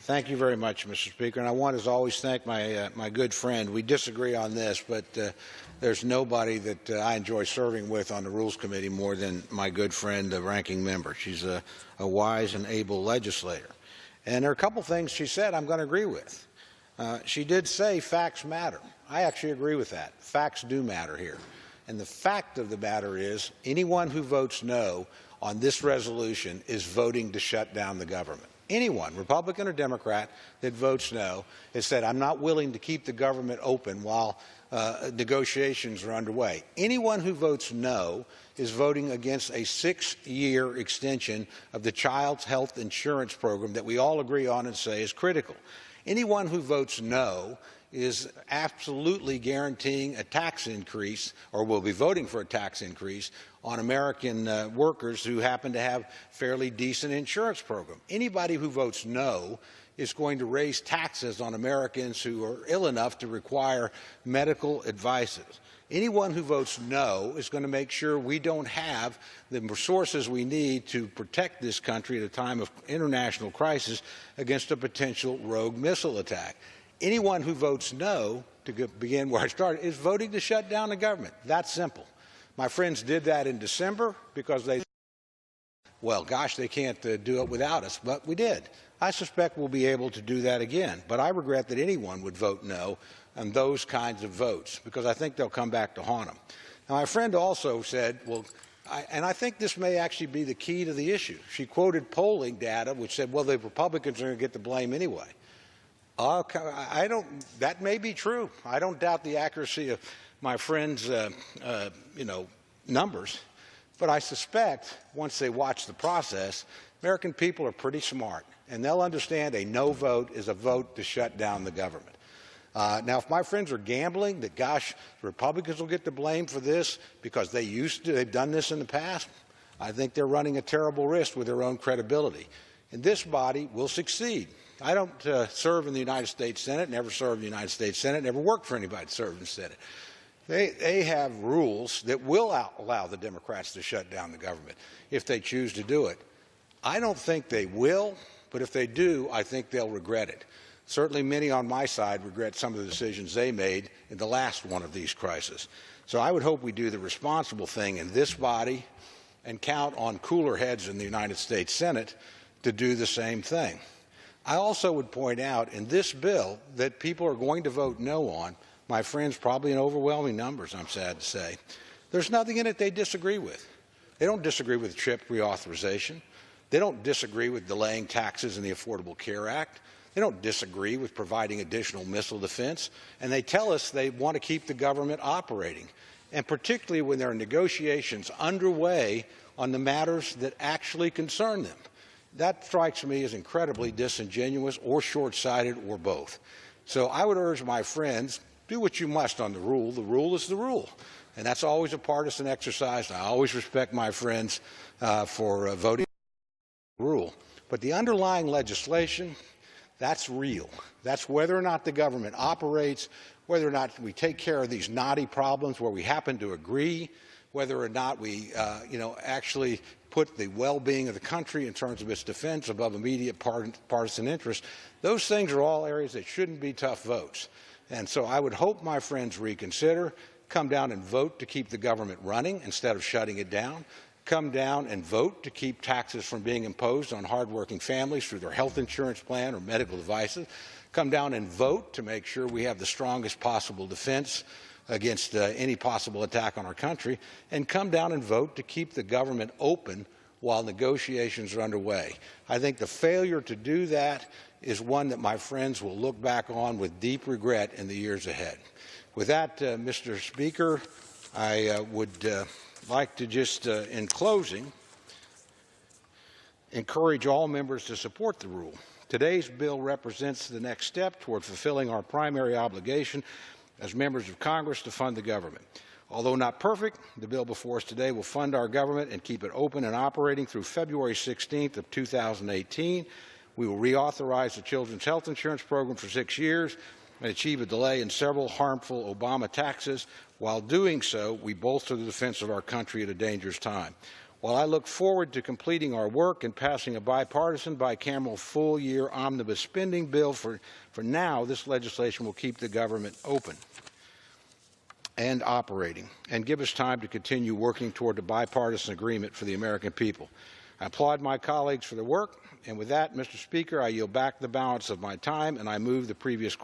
Thank you very much, Mr. Speaker. And I want, as always, thank my good friend. We disagree on this, but there's nobody that I enjoy serving with on the Rules Committee more than my good friend, the ranking member. She's a wise and able legislator. And there are a couple things she said I'm going to agree with. She did say facts matter. I actually agree with that. Facts do matter here. And the fact of the matter is anyone who votes no on this resolution is voting to shut down the government. Anyone, Republican or Democrat, that votes no has said, I'm not willing to keep the government open while negotiations are underway. Anyone who votes no is voting against a 6-year extension of the Child's Health Insurance Program that we all agree on and say is critical. Anyone who votes no is absolutely guaranteeing a tax increase, or will be voting for a tax increase, on American workers who happen to have fairly decent insurance program. Anybody who votes no is going to raise taxes on Americans who are ill enough to require medical advice. Anyone who votes no is going to make sure we don't have the resources we need to protect this country at a time of international crisis against a potential rogue missile attack. Anyone who votes no, to begin where I started, is voting to shut down the government. That's simple. My friends did that in December because they, well, gosh, they can't do it without us, but we did. I suspect we'll be able to do that again, but I regret that anyone would vote no on those kinds of votes because I think they'll come back to haunt them. Now, my friend also said, well, and I think this may actually be the key to the issue. She quoted polling data which said, well, the Republicans are going to get the blame anyway. That may be true. I don't doubt the accuracy of my friend's, numbers, but I suspect once they watch the process, American people are pretty smart, and they'll understand a no vote is a vote to shut down the government. Now, if my friends are gambling that, gosh, the Republicans will get the blame for this because they've done this in the past, I think they're running a terrible risk with their own credibility. And this body will succeed. I don't serve in the United States Senate, never served in the United States Senate, never worked for anybody that served in the Senate. They have rules that will allow the Democrats to shut down the government if they choose to do it. I don't think they will, but if they do, I think they'll regret it. Certainly many on my side regret some of the decisions they made in the last one of these crises. So I would hope we do the responsible thing in this body and count on cooler heads in the United States Senate to do the same thing. I also would point out in this bill that people are going to vote no on, my friends, probably in overwhelming numbers, I'm sad to say. There's nothing in it they disagree with. They don't disagree with CHIP reauthorization. They don't disagree with delaying taxes in the Affordable Care Act. They don't disagree with providing additional missile defense. And they tell us they want to keep the government operating, and particularly when there are negotiations underway on the matters that actually concern them. That strikes me as incredibly disingenuous or short-sighted or both. So I would urge my friends, do what you must on the rule. The rule is the rule. And that's always a partisan exercise. And I always respect my friends for voting for the rule. But the underlying legislation, that's real. That's whether or not the government operates, whether or not we take care of these knotty problems where we happen to agree, whether or not we actually put the well-being of the country in terms of its defense above immediate partisan interest. Those things are all areas that shouldn't be tough votes. And so I would hope my friends reconsider, come down and vote to keep the government running instead of shutting it down, come down and vote to keep taxes from being imposed on hardworking families through their health insurance plan or medical devices, come down and vote to make sure we have the strongest possible defense against any possible attack on our country, and come down and vote to keep the government open while negotiations are underway. I think the failure to do that is one that my friends will look back on with deep regret in the years ahead. With that, Mr. Speaker, I would like to just, in closing, encourage all members to support the rule. Today's bill represents the next step toward fulfilling our primary obligation as members of Congress to fund the government. Although not perfect, the bill before us today will fund our government and keep it open and operating through February 16th of 2018. We will reauthorize the Children's Health Insurance Program for 6 years and achieve a delay in several harmful Obama taxes. While doing so, we bolster the defense of our country at a dangerous time. While While I look forward to completing our work and passing a bipartisan, bicameral, full-year omnibus spending bill, for now, this legislation will keep the government open and operating and give us time to continue working toward a bipartisan agreement for the American people. I applaud my colleagues for their work, and with that, Mr. Speaker, I yield back the balance of my time, and I move the previous